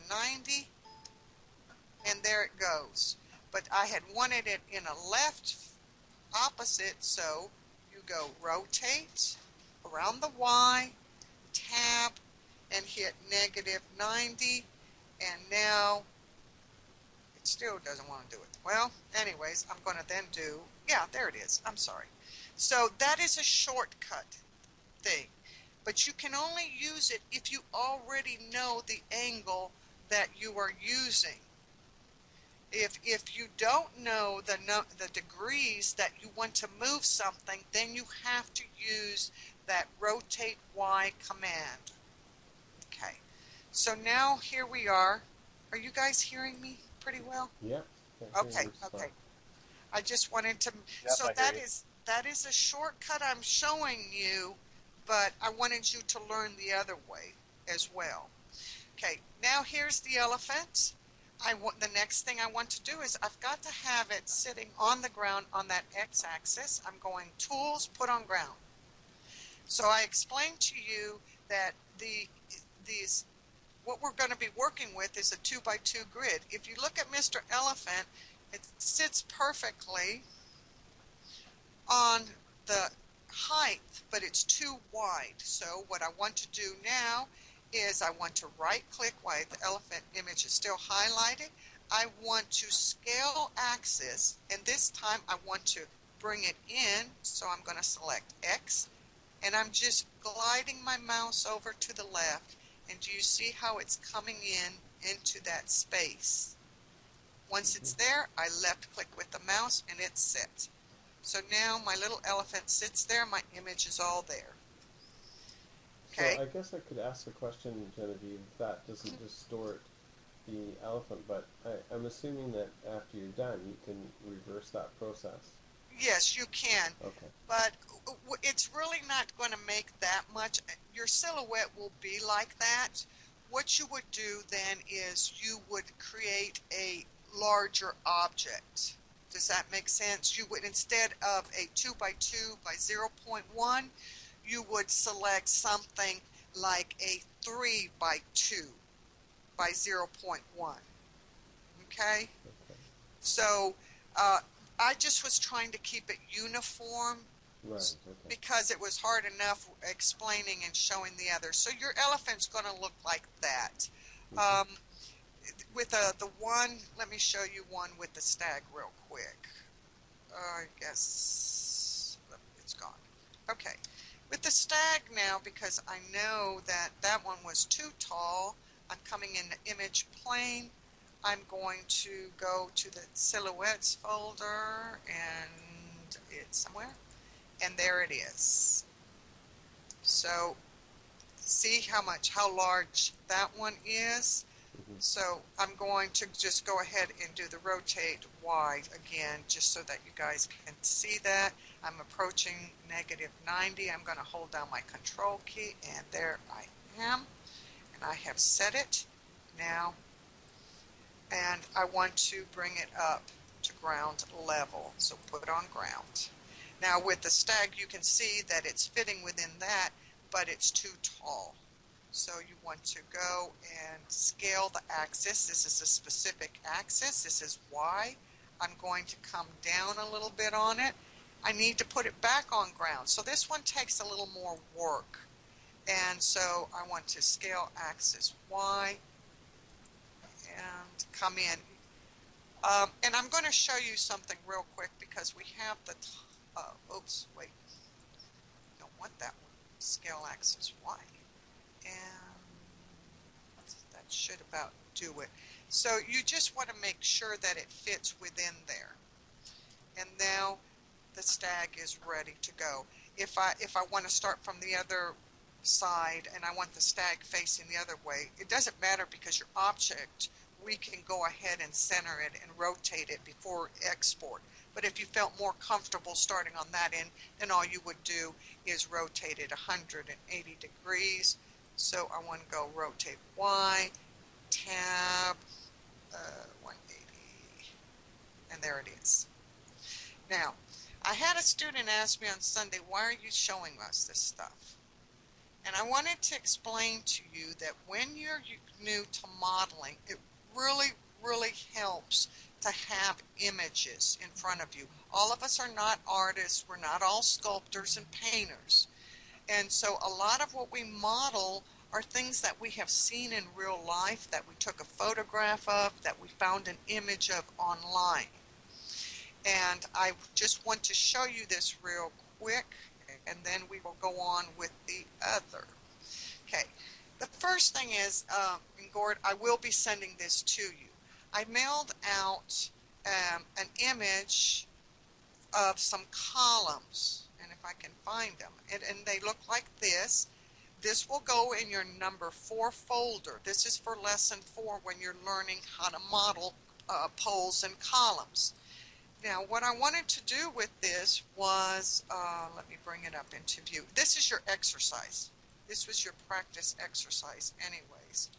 90, and there it goes. But I had wanted it in a left opposite, so you go rotate around the Y, tab, and hit -90, and now it still doesn't want to do it. Well, anyways, I'm going to then do, yeah, there it is. I'm sorry. So that is a shortcut thing. But you can only use it if you already know the angle that you are using. If you don't know the degrees that you want to move something, then you have to use that rotate Y command. Okay. So now here we are. Are you guys hearing me pretty well? Yep. Okay, okay. I just wanted to, Yep, so I hear you. that is a shortcut I'm showing you, but I wanted you to learn the other way as well. Okay, now here's the elephant. The next thing I want to do is I've got to have it sitting on the ground on that x-axis. I'm going Tools, Put on Ground. So I explained to you that what we're going to be working with is a 2x2 grid. If you look at Mr. Elephant, it sits perfectly on the height, but it's too wide. So what I want to do now is I want to right click while the elephant image is still highlighted. I want to scale axis, and this time I want to bring it in, so I'm going to select X, and I'm just gliding my mouse over to the left, and do you see how it's coming into that space? Once it's there, I left click with the mouse and it's set. So now my little elephant sits there, my image is all there. Okay. So I guess I could ask a question, Genevieve. That doesn't distort the elephant, but I'm assuming that after you're done, you can reverse that process. Yes, you can. Okay. But it's really not going to make that much. Your silhouette will be like that. What you would do then is you would create a larger object. Does that make sense? You would, instead of a 2x2 by 0.1, you would select something like a 3x2 by 0.1. Okay? So I just was trying to keep it uniform. Right, okay. Because it was hard enough explaining and showing the others. So your elephant's going to look like that. With the one, let me show you one with the stag real quick. I guess it's gone. Okay. With the stag now, because I know that that one was too tall, I'm coming in the image plane. I'm going to go to the silhouettes folder, and it's somewhere. And there it is. So see how large that one is. So I'm going to just go ahead and do the rotate Y again, just so that you guys can see that. I'm approaching -90. I'm going to hold down my control key, and there I am. And I have set it now. And I want to bring it up to ground level. So put on ground. Now with the stag, you can see that it's fitting within that, but it's too tall. So you want to go and scale the axis. This is a specific axis. This is Y. I'm going to come down a little bit on it. I need to put it back on ground. So this one takes a little more work. And so I want to scale axis Y and come in. And I'm going to show you something real quick because we have the oops, wait. Don't want that one. Scale axis Y. And that should about do it. So you just want to make sure that it fits within there. And now the stag is ready to go. If I want to start from the other side and I want the stag facing the other way, it doesn't matter because your object, we can go ahead and center it and rotate it before export. But if you felt more comfortable starting on that end, then all you would do is rotate it 180 degrees. So I want to go rotate Y, tab, 180, and there it is. Now, I had a student ask me on Sunday, why are you showing us this stuff? And I wanted to explain to you that when you're new to modeling, it really, really helps to have images in front of you. All of us are not artists. We're not all sculptors and painters. And so a lot of what we model are things that we have seen in real life, that we took a photograph of, that we found an image of online. And I just want to show you this real quick, and then we will go on with the other. Okay, the first thing is, Gord, I will be sending this to you. I mailed out an image of some columns, and if I can find them, and they look like this. This will go in your number 4 folder. This is for lesson 4 when you're learning how to model poles and columns. Now, what I wanted to do with this was, let me bring it up into view. This is your exercise. This was your practice exercise anyways.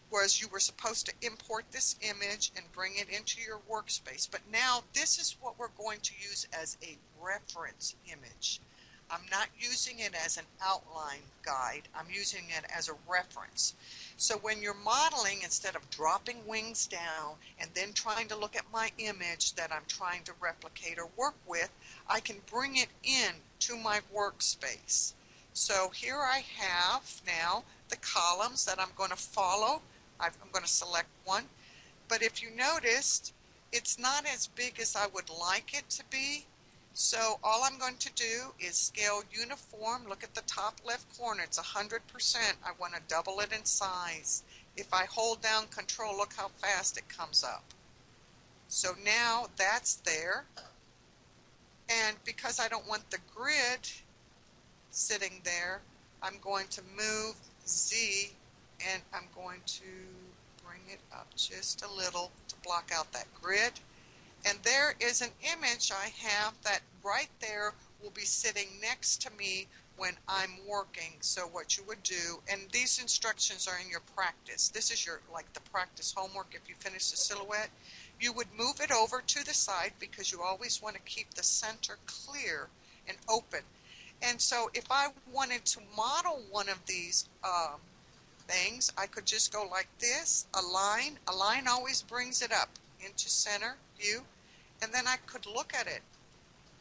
Was you were supposed to import this image and bring it into your workspace. But now this is what we're going to use as a reference image. I'm not using it as an outline guide. I'm using it as a reference. So when you're modeling, instead of dropping wings down and then trying to look at my image that I'm trying to replicate or work with, I can bring it in to my workspace. So here I have now the columns that I'm going to follow. I'm going to select one. But if you noticed, it's not as big as I would like it to be. So all I'm going to do is scale uniform. Look at the top left corner. It's 100%. I want to double it in size. If I hold down Control, look how fast it comes up. So now that's there. And because I don't want the grid sitting there, I'm going to move Z, and I'm going to bring it up just a little to block out that grid. And there is an image I have that right there will be sitting next to me when I'm working. So what you would do, and these instructions are in your practice. This is your, like, the practice homework. If you finish the silhouette, you would move it over to the side because you always want to keep the center clear and open. And so if I wanted to model one of these things, I could just go like this, a line. A line always brings it up into center view. And then I could look at it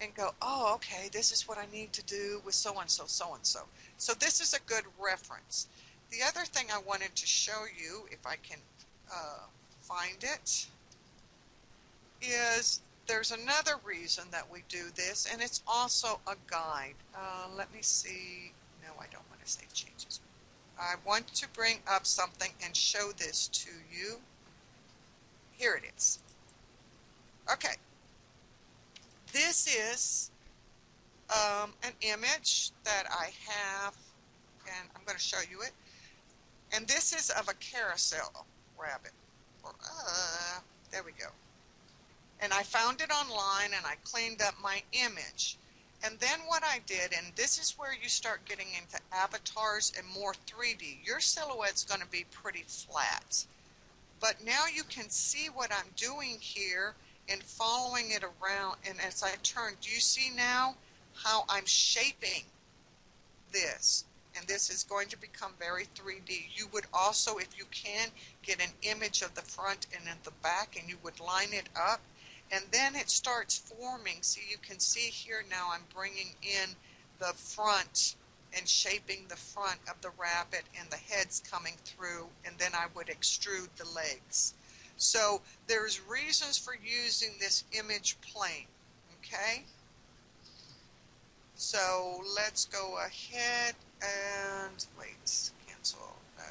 and go, oh, okay, this is what I need to do with so-and-so, so-and-so. So this is a good reference. The other thing I wanted to show you, if I can find it, is there's another reason that we do this, and it's also a guide. Let me see. No, I don't want to save changes. I want to bring up something and show this to you. Here it is. Okay. This is an image that I have, and I'm going to show you it. And this is of a carousel rabbit. There we go. And I found it online, and I cleaned up my image. And then what I did, and this is where you start getting into avatars and more 3D. Your silhouette's going to be pretty flat. But now you can see what I'm doing here and following it around. And as I turn, do you see now how I'm shaping this? And this is going to become very 3D. You would also, if you can, get an image of the front and in the back, and you would line it up. And then it starts forming. So you can see here now I'm bringing in the front and shaping the front of the rabbit, and the head's coming through, and then I would extrude the legs. So there's reasons for using this image plane, okay? So let's go ahead and, wait, cancel. No.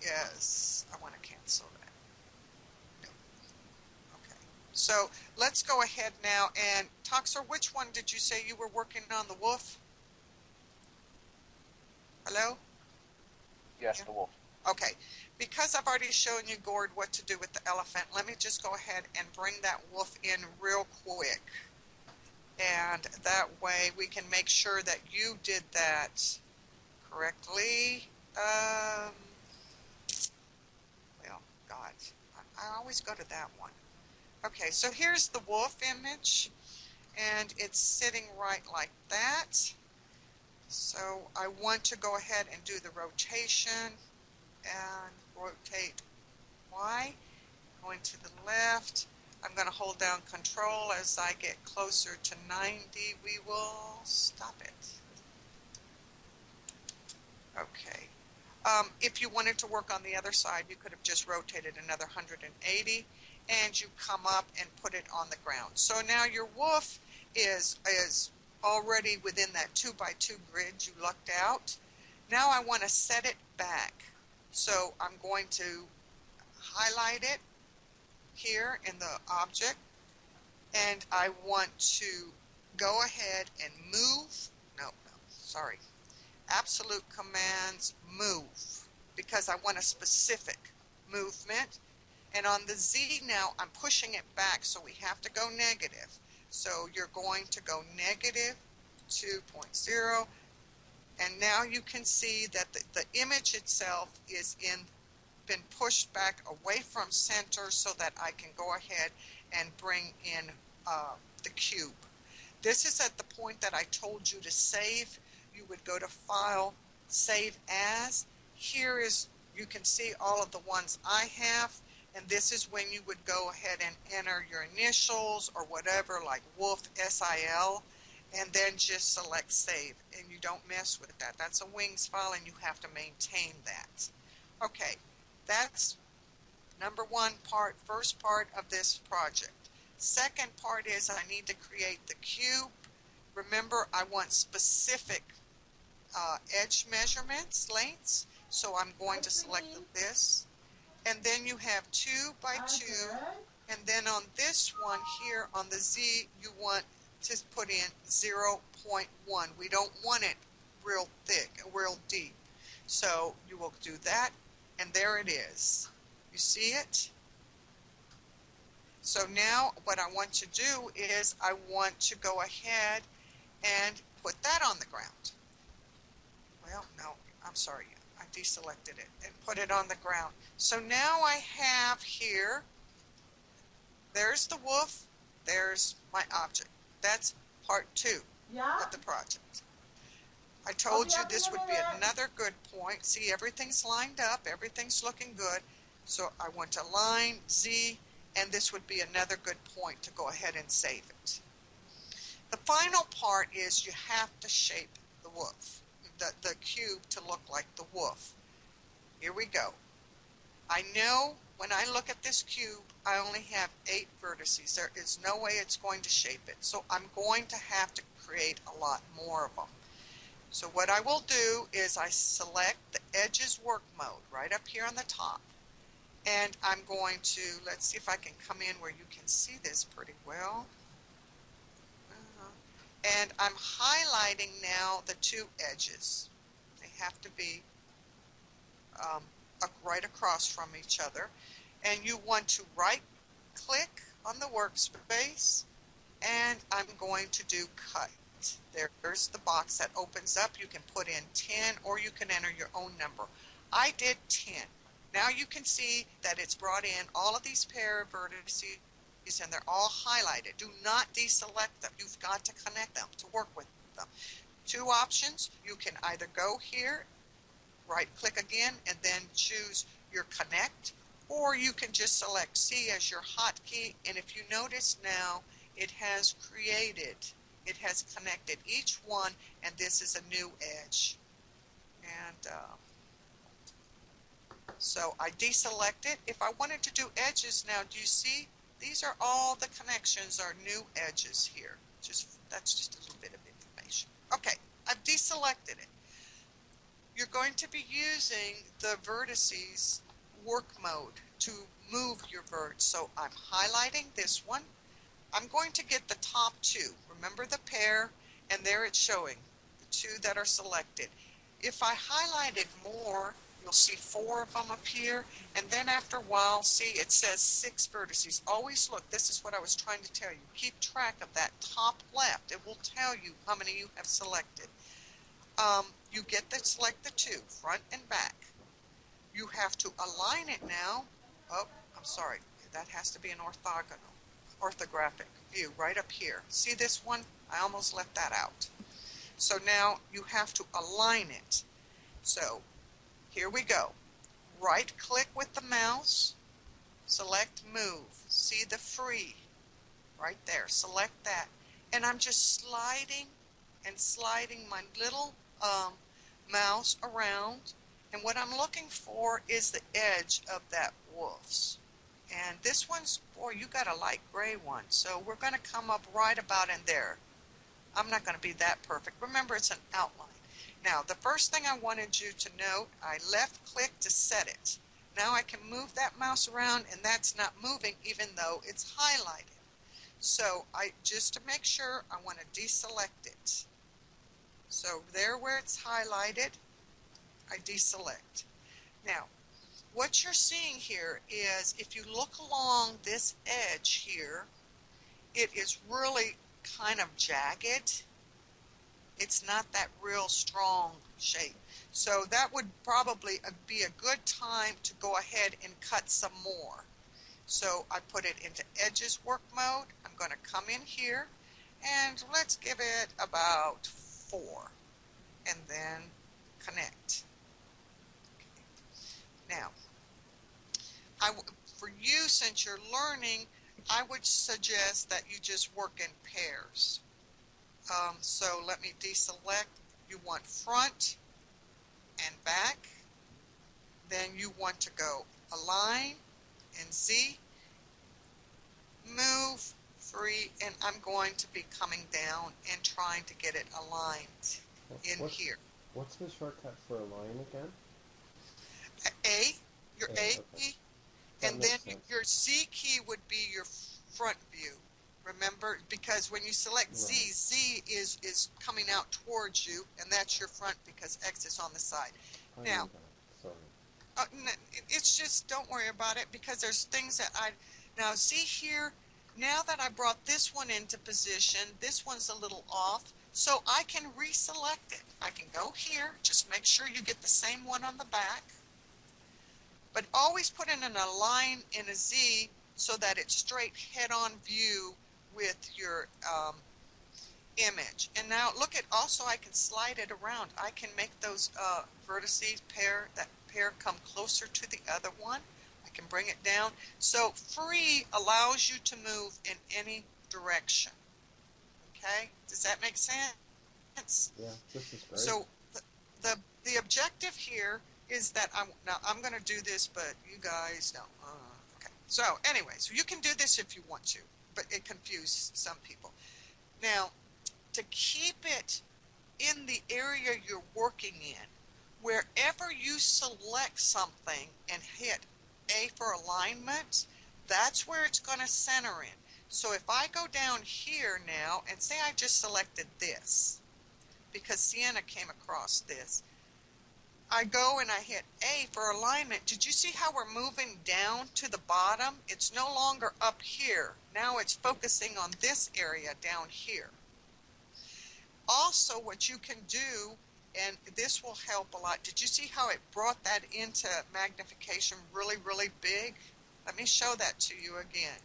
Yes, I want to cancel that. No. Okay. So let's go ahead now, and Toxer, which one did you say you were working on, the wolf? Hello? Yes, Yeah. the wolf. Okay. Because I've already shown you, Gord, what to do with the elephant, let me just go ahead and bring that wolf in real quick. And that way we can make sure that you did that correctly. Well, God, I always go to that one. Okay, so here's the wolf image, and it's sitting right like that. So I want to go ahead and do the rotation and rotate Y. Going to the left. I'm going to hold down Control as I get closer to 90. We will stop it. Okay. If you wanted to work on the other side, you could have just rotated another 180 and you come up and put it on the ground. So now your wolf is already within that 2x2 grid you lucked out. Now I want to set it back. So I'm going to highlight it here in the object, and I want to go ahead and move. No, sorry. Absolute commands move, because I want a specific movement. And on the Z now, I'm pushing it back, so we have to go negative. So you're going to go negative 2.0, and now you can see that the image itself is been pushed back away from center so that I can go ahead and bring in the cube. This is at the point that I told you to save. You would go to File, Save As. Here is, you can see all of the ones I have, and this is when you would go ahead and enter your initials or whatever, like Wolf SIL, and then just select Save, and you don't mess with that. That's a Wings file, and you have to maintain that. Okay, that's number one part, first part of this project. Second part is I need to create the cube. Remember, I want specific edge measurements, lengths, so I'm going to select this. And then you have 2x2, and then on this one here on the Z, you want to put in 0.1. We don't want it real thick, real deep. So you will do that, and there it is. You see it? So now what I want to do is I want to go ahead and put that on the ground. Well, no, I'm sorry. I deselected it and put it on the ground. So now I have here, there's the wolf, there's my object. That's part 2 of the project. I told you this would be another good point. See, everything's lined up, everything's looking good. So I want to line Z, and this would be another good point to go ahead and save it. The final part is you have to shape the wolf, the cube, to look like the wolf. Here we go. I know when I look at this cube, I only have 8 vertices. There is no way it's going to shape it. So I'm going to have to create a lot more of them. So what I will do is I select the Edges Work Mode right up here on the top. And I'm going to, let's see if I can come in where you can see this pretty well. And I'm highlighting now the 2 edges. They have to be right across from each other. And you want to right click on the workspace, and I'm going to do cut. There's the box that opens up. You can put in 10 or you can enter your own number. I did 10. Now you can see that it's brought in all of these pair of vertices, and they're all highlighted. Do not deselect them. You've got to connect them to work with them. 2 options. You can either go here, right click again, and then choose your connect, or you can just select C as your hotkey, and if you notice now, it has created, it has connected each one, and this is a new edge. And so I deselect it. If I wanted to do edges now, do you see? These are all the connections are new edges here. That's just a little bit of information. Okay, I've deselected it. You're going to be using the vertices work mode to move your vert. So I'm highlighting this one. I'm going to get the top 2. Remember the pair, and there it's showing the 2 that are selected. If I highlighted more, you'll see 4 of them appear, and then after a while, see, it says 6 vertices. Always look, this is what I was trying to tell you. Keep track of that top left. It will tell you how many you have selected. You get to select the 2, front and back. You have to align it now. Oh, I'm sorry. That has to be an orthographic view right up here. See this one? I almost left that out. So now you have to align it. So here we go. Right click with the mouse, select move. See the free right there. Select that. And I'm just sliding and sliding my little mouse around. And what I'm looking for is the edge of that wolf's. And this one's, boy, you got a light gray one. So we're going to come up right about in there. I'm not going to be that perfect. Remember, it's an outline. Now, the first thing I wanted you to note, I left click to set it. Now I can move that mouse around, and that's not moving even though it's highlighted. So just to make sure, I want to deselect it. So there where it's highlighted, I deselect. Now, what you're seeing here is if you look along this edge here, it is really kind of jagged. It's not that real strong shape. So that would probably be a good time to go ahead and cut some more. So I put it into edges work mode. I'm going to come in here and let's give it about 4 and then connect. Okay. Now, for you, since you're learning, I would suggest that you just work in pairs. So let me deselect. You want front and back. Then you want to go align and Z, move, free, and I'm going to be coming down and trying to get it aligned in here. What's the shortcut for align again? A, your A okay. key, That and then sense. your Z key would be your front view. Remember, because when you select Z, Right. Z is coming out towards you, and that's your front because X is on the side. I Now, knew that. Sorry. it's just, don't worry about it because there's things that now see here, now that I brought this one into position, this one's a little off, so I can reselect it. I can go here, just make sure you get the same one on the back, but always put in a line in a Z so that it's straight head-on view with your image. And now look at, also I can slide it around. I can make those vertices that pair come closer to the other one. I can bring it down. So free allows you to move in any direction. Okay? Does that make sense? Yeah, this is great. So the objective here is that I'm going to do this, but you guys don't. Okay. So anyway, so you can do this if you want to, but it confused some people. Now, to keep it in the area you're working in, wherever you select something and hit A for alignment, that's where it's going to center in. So if I go down here now and say I just selected this, because Sienna came across this, I go and I hit A for alignment. Did you see how we're moving down to the bottom? It's no longer up here. Now it's focusing on this area down here. Also, what you can do, and this will help a lot, did you see how it brought that into magnification really, really big? Let me show that to you again.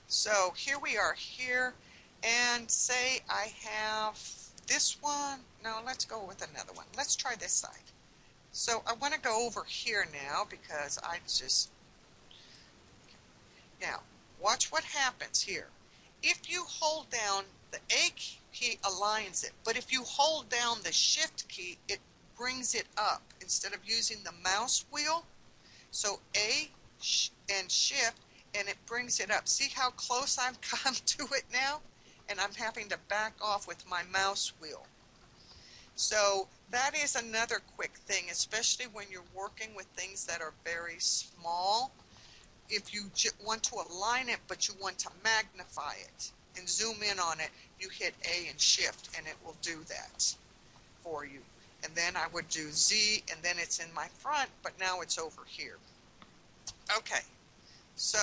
So here we are here, and say I have this one. No, let's go with another one. Let's try this side. So I want to go over here now because I just... Now, watch what happens here. If you hold down the A key aligns it, but if you hold down the Shift key, it brings it up instead of using the mouse wheel. So A and Shift, and it brings it up. See how close I've come to it now? And I'm having to back off with my mouse wheel. So that is another quick thing, especially when you're working with things that are very small. If you want to align it, but you want to magnify it and zoom in on it, you hit A and Shift, and it will do that for you. And then I would do Z, and then it's in my front, but now it's over here. Okay, so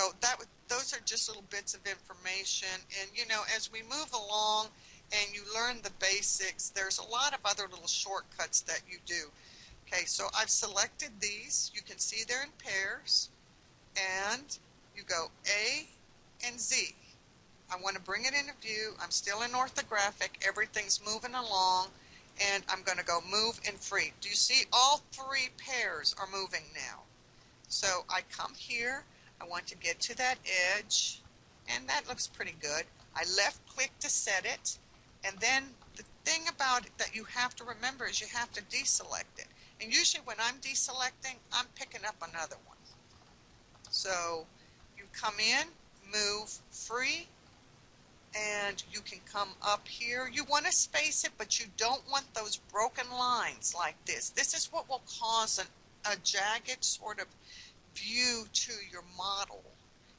those are just little bits of information. And, you know, as we move along and you learn the basics, there's a lot of other little shortcuts that you do. Okay, so I've selected these. You can see they're in pairs. And you go A and Z. I want to bring it into view. I'm still in orthographic. Everything's moving along. And I'm going to go move and free. Do you see all three pairs are moving now? So I come here. I want to get to that edge. And that looks pretty good. I left click to set it. And then the thing about it that you have to remember is you have to deselect it. And usually when I'm deselecting, I'm picking up another one. So you come in, move free, and you can come up here. You want to space it, but you don't want those broken lines like this. This is what will cause a jagged sort of view to your model.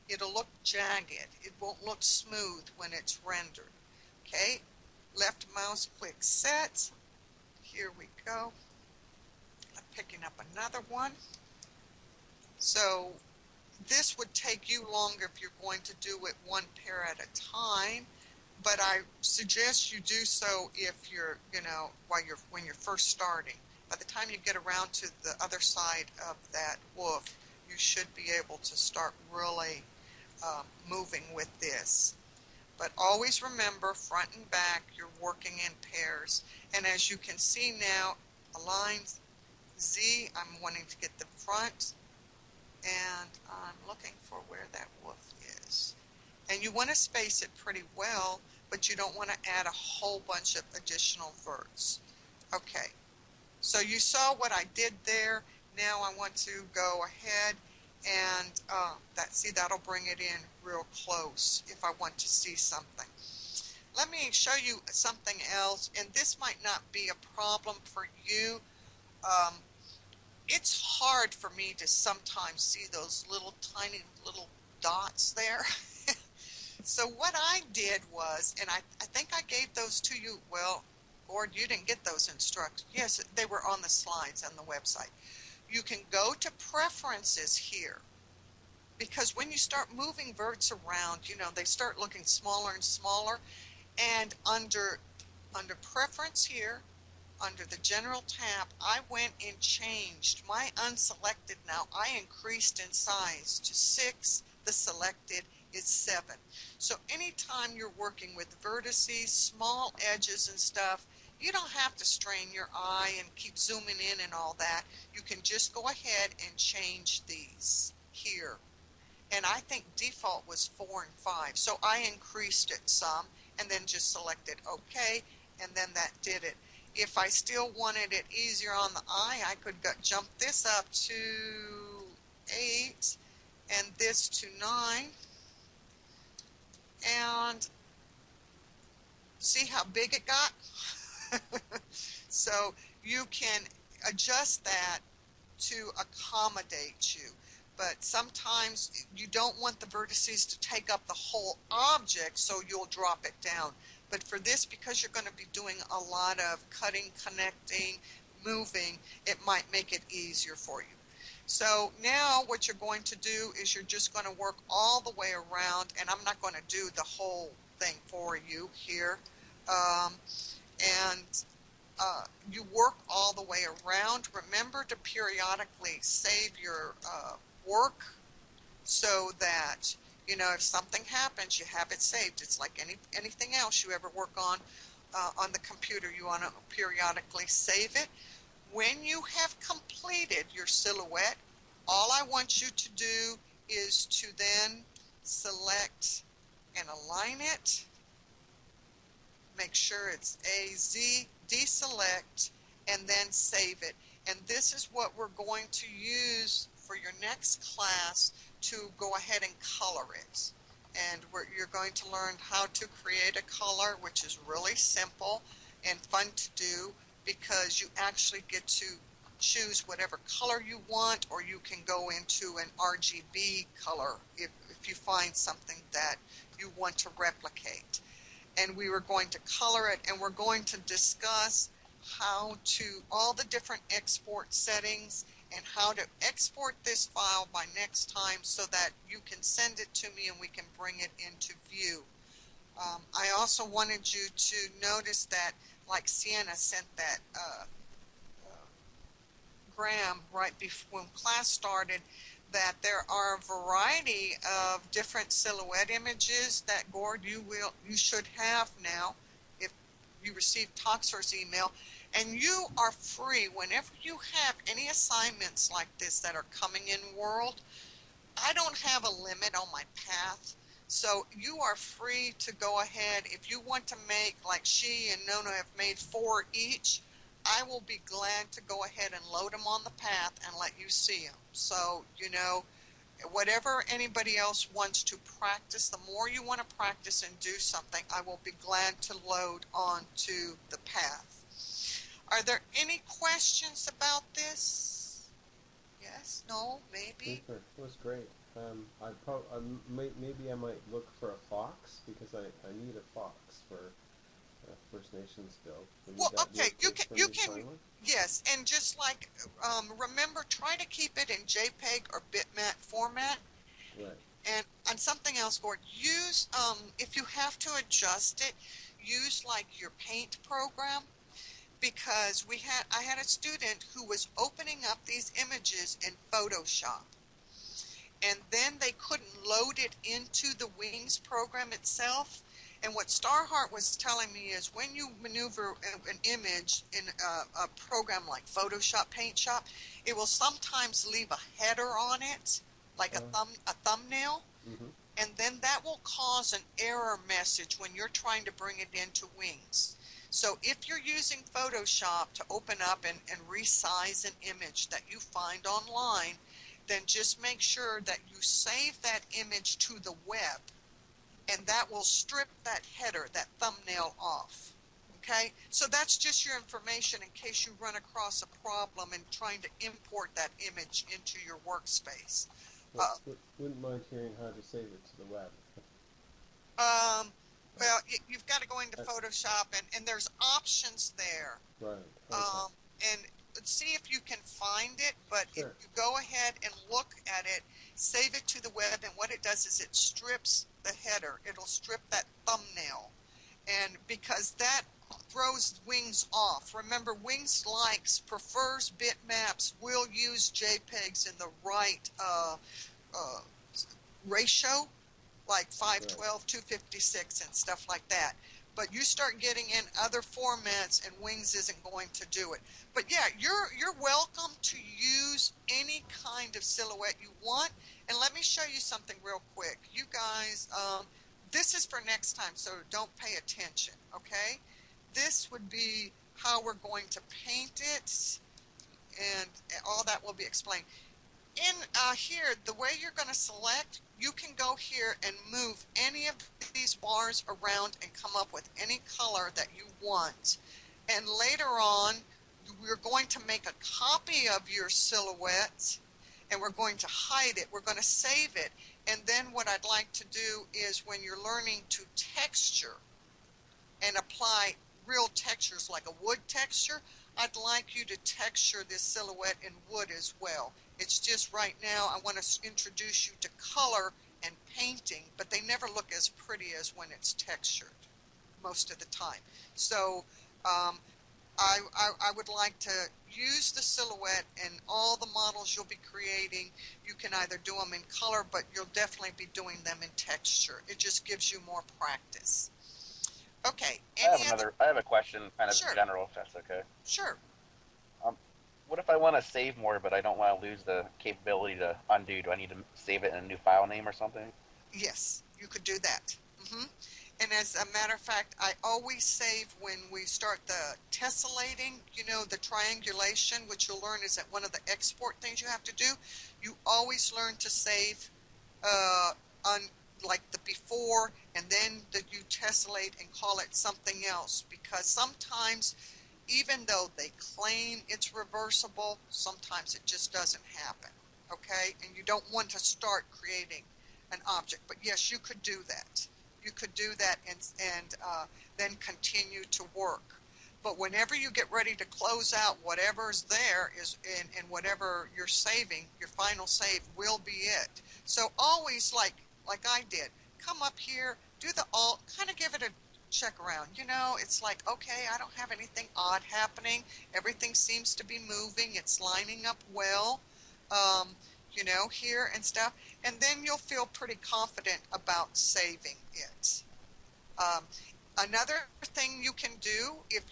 It'll look jagged. It won't look smooth when it's rendered. Okay, left mouse click set. Here we go. I'm picking up another one. So this would take you longer if you're going to do it one pair at a time, but I suggest you do so if you're, when you're first starting. By the time you get around to the other side of that wolf, you should be able to start really moving with this. But always remember, front and back, you're working in pairs. And as you can see now, align Z, I'm wanting to get the front, and I'm looking for where that wolf is. And you want to space it pretty well, but you don't want to add a whole bunch of additional verts. Okay, so you saw what I did there. Now I want to go ahead and that'll bring it in real close if I want to see something. Let me show you something else, and this might not be a problem for you. It's hard for me to sometimes see those little tiny little dots there. So what I did was, and I think I gave those to you, well, Gord, you didn't get those instructions. Yes, they were on the slides on the website. You can go to preferences here, because when you start moving verts around, they start looking smaller and smaller. And under preference here, under the general tab, I went and changed my unselected. Now I increased in size to 6. The selected is 7. So anytime you're working with vertices, small edges and stuff, you don't have to strain your eye and keep zooming in and all that. You can just go ahead and change these here. And I think default was 4 and 5. So I increased it some and then just selected OK, and then that did it. If I still wanted it easier on the eye, I could jump this up to 8 and this to 9. And see how big it got? So you can adjust that to accommodate you. But sometimes you don't want the vertices to take up the whole object, so you'll drop it down. But for this, because you're going to be doing a lot of cutting, connecting, moving, it might make it easier for you. So now what you're going to do is you're just going to work all the way around, and I'm not going to do the whole thing for you here. You work all the way around. Remember to periodically save your work so that, if something happens, you have it saved. It's like anything else you ever work on the computer. You want to periodically save it. When you have completed your silhouette, all I want you to do is to then select and align it. Make sure it's AZ, deselect, and then save it. And this is what we're going to use for your next class to go ahead and color it. And you're going to learn how to create a color, which is really simple and fun to do, because you actually get to choose whatever color you want, or you can go into an RGB color if you find something that you want to replicate. And we were going to color it, and we're going to discuss all the different export settings and how to export this file by next time so that you can send it to me and we can bring it into view. I also wanted you to notice that, like Sienna sent that Graham right before when class started, that there are a variety of different silhouette images that, Gord, you should have now if you received Toxer's email. And you are free whenever you have any assignments like this that are coming in World. I don't have a limit on my path, so you are free to go ahead. If you want to make, like she and Nona have made 4 each, I will be glad to go ahead and load them on the path and let you see them. So, whatever anybody else wants to practice, the more you want to practice and do something, I will be glad to load onto the path. Are there any questions about this? Yes? No? Maybe? Super. It was great. Maybe I might look for a fox because I need a fox for First Nations build. Well, Would that be okay, you okay can, for you me to can, find one? yes, and just like, remember, try to keep it in JPEG or bitmap format. Right. And something else, Gord, use, if you have to adjust it, use like your paint program, because I had a student who was opening up these images in Photoshop, and then they couldn't load it into the Wings program itself. And what Starheart was telling me is when you maneuver an image in a program like Photoshop, Paint Shop, it will sometimes leave a header on it, like a thumbnail, Mm-hmm. and then that will cause an error message when you're trying to bring it into Wings. So if you're using Photoshop to open up and resize an image that you find online, then just make sure that you save that image to the web, and that will strip that header, that thumbnail off. Okay, so that's just your information in case you run across a problem in trying to import that image into your workspace. Well, Uh, wouldn't mind hearing how to save it to the web. um, well, you've got to go into Uh, Photoshop, and there's options there. right. Okay. Um, and see if you can find it. But if Sure. you go ahead and look at it, save it to the web, and what it does is it strips the header. It'll strip that thumbnail, and because that throws Wings off. Remember, Wings prefers bitmaps, will use JPEGs in the right uh, ratio, like Right. 512, 256, and stuff like that. But you start getting in other formats, and Wings isn't going to do it. But yeah, you're welcome to use any kind of silhouette you want. And let me show you something real quick. You guys, this is for next time, so don't pay attention, okay? This would be how we're going to paint it, and all that will be explained. In here, the way you're going to select, you can go here and move any of these bars around and come up with any color that you want. And later on, we're going to make a copy of your silhouette, and we're going to hide it. We're going to save it. And then what I'd like to do is when you're learning to texture and apply real textures like a wood texture, I'd like you to texture this silhouette in wood as well. It's just right now I want to introduce you to color and painting, but they never look as pretty as when it's textured most of the time. So I would like to use the silhouette, and all the models you'll be creating, you can either do them in color, but you'll definitely be doing them in texture. It just gives you more practice. Okay, any other? I have a question, kind of Sure, general, if that's okay. sure. Um, what if I want to save more, but I don't want to lose the capability to undo? Do I need to save it in a new file name or something? Yes, you could do that. And as a matter of fact, I always save when we start the tessellating, the triangulation, which you'll learn is that one of the export things you have to do. You always learn to save on like the before, and then you tessellate and call it something else, because sometimes even though they claim it's reversible, sometimes it just doesn't happen. Okay, and you don't want to start creating an object, but yes, you could do that. You could do that and then continue to work. But whenever you get ready to close out whatever's there is in whatever you're saving, your final save will be it. So always like I did, come up here, do the alt, kind of give it a check around. It's like, okay, I don't have anything odd happening. Everything seems to be moving. It's lining up well. Um, here and stuff, and then you'll feel pretty confident about saving it. Um, Another thing you can do if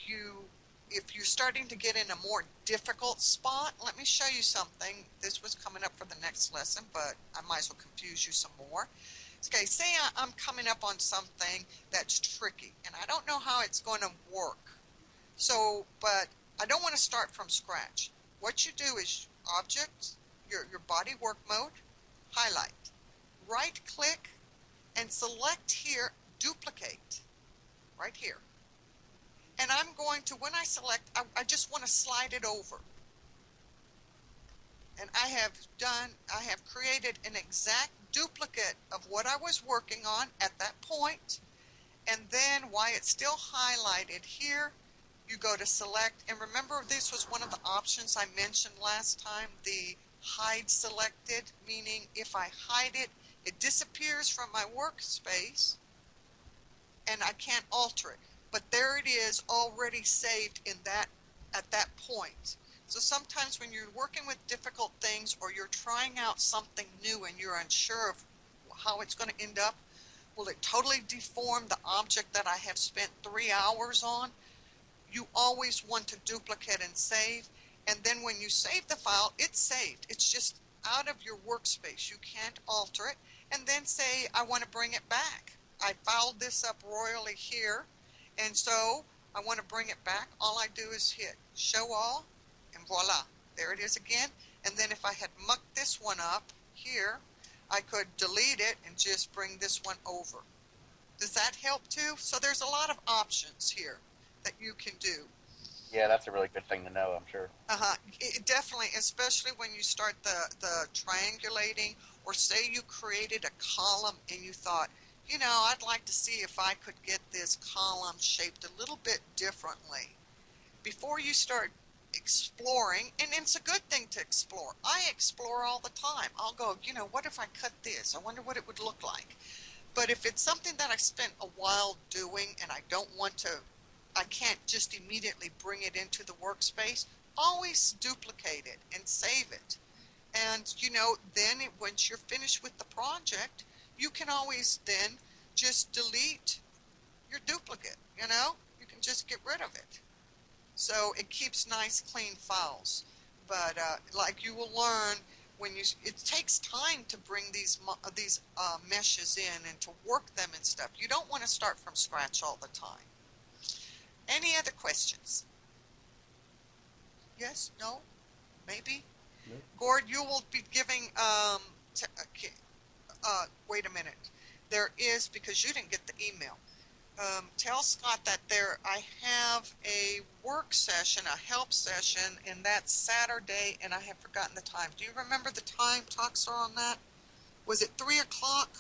you're starting to get in a more difficult spot, let me show you something. This was coming up for the next lesson, but I might as well confuse you some more. Okay, say I'm coming up on something that's tricky, and I don't know how it's going to work. So, but I don't want to start from scratch. What you do is Object, your body work mode, highlight, right click, and select here, duplicate, right here. And I'm going to, when I select, I just want to slide it over. And I have created an exact duplicate of what I was working on at that point. And then while it's still highlighted here, you go to select, and remember this was one of the options I mentioned last time, the hide selected, meaning if I hide it, it disappears from my workspace and I can't alter it. But there it is already saved in that at that point. So sometimes when you're working with difficult things or you're trying out something new and you're unsure of how it's going to end up, will it totally deform the object that I have spent 3 hours on? You always want to duplicate and save, and then when you save the file, it's saved. It's just out of your workspace. You can't alter it, and then say, I want to bring it back. I filed this up royally here, and so I want to bring it back. All I do is hit Show All, and voila, there it is again. And then if I had mucked this one up here, I could delete it and just bring this one over. Does that help too? So there's a lot of options here that you can do. Yeah, that's a really good thing to know, I'm sure. It definitely, especially when you start the triangulating, or say you created a column and you thought, I'd like to see if I could get this column shaped a little bit differently. Before you start exploring, and it's a good thing to explore. I explore all the time. I'll go, what if I cut this? I wonder what it would look like. But if it's something that I spent a while doing and I can't just immediately bring it into the workspace, always duplicate it and save it. And, then once you're finished with the project, you can always then just delete your duplicate, You can just get rid of it. So it keeps nice, clean files. But like you will learn, it takes time to bring these meshes in and to work them and stuff. You don't want to start from scratch all the time. Any other questions? Yes? No? Maybe? No. Gord, you will be giving, wait a minute. There is, because you didn't get the email, tell Scott that I have a work session, a help session, and that's Saturday, and I have forgotten the time. Do you remember the time, Toxar, on that? Was it 3 o'clock?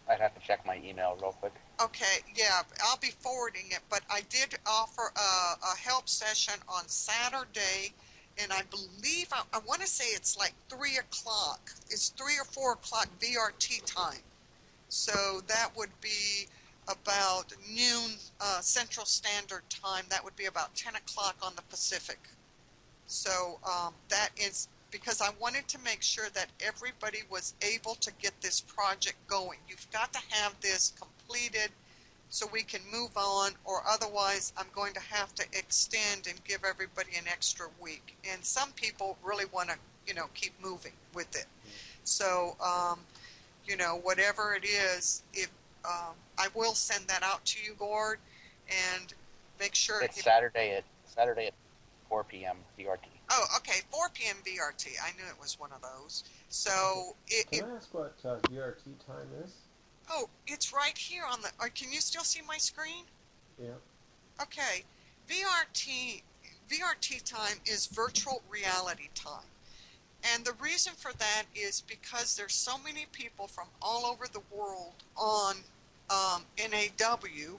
I'd have to check my email real quick. Okay, yeah, I'll be forwarding it, but I did offer a help session on Saturday, and I believe, I want to say it's like 3 o'clock. It's 3 or 4 o'clock VRT time. So that would be about noon Central Standard Time. That would be about 10 o'clock on the Pacific. So that is because I wanted to make sure that everybody was able to get this project going. You've got to have this completed so we can move on, or otherwise I'm going to have to extend and give everybody an extra week. And some people really want to, keep moving with it. So, whatever it is, if I will send that out to you, Gord, and make sure it's Saturday at 4 p.m. VRT. Oh, okay, 4 p.m. VRT. I knew it was one of those. So Can I ask what VRT time is? Oh, it's right here on the. Can you still see my screen? Yeah. Okay, VRT time is virtual reality time. And the reason for that is because there's so many people from all over the world on NAW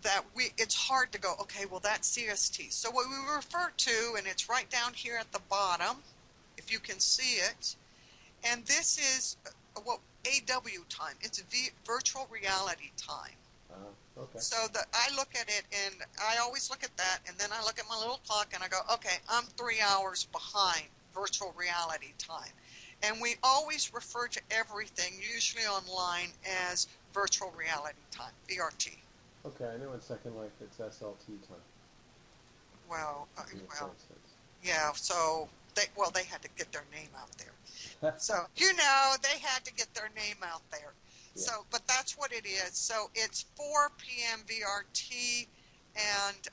that it's hard to go, okay, well, that's CST. So what we refer to, and it's right down here at the bottom, if you can see it, and this is what AW time. It's virtual reality time. Okay. So I look at it, and I always look at that, and then I look at my little clock, and I go, okay, I'm 3 hours behind virtual reality time. And we always refer to everything, usually online, as virtual reality time, VRT. Okay, I know in Second Life it's SLT time. Well, For well, instance. yeah. So they had to get their name out there. So they had to get their name out there. Yeah. So, but that's what it is. So it's 4 p.m. VRT, and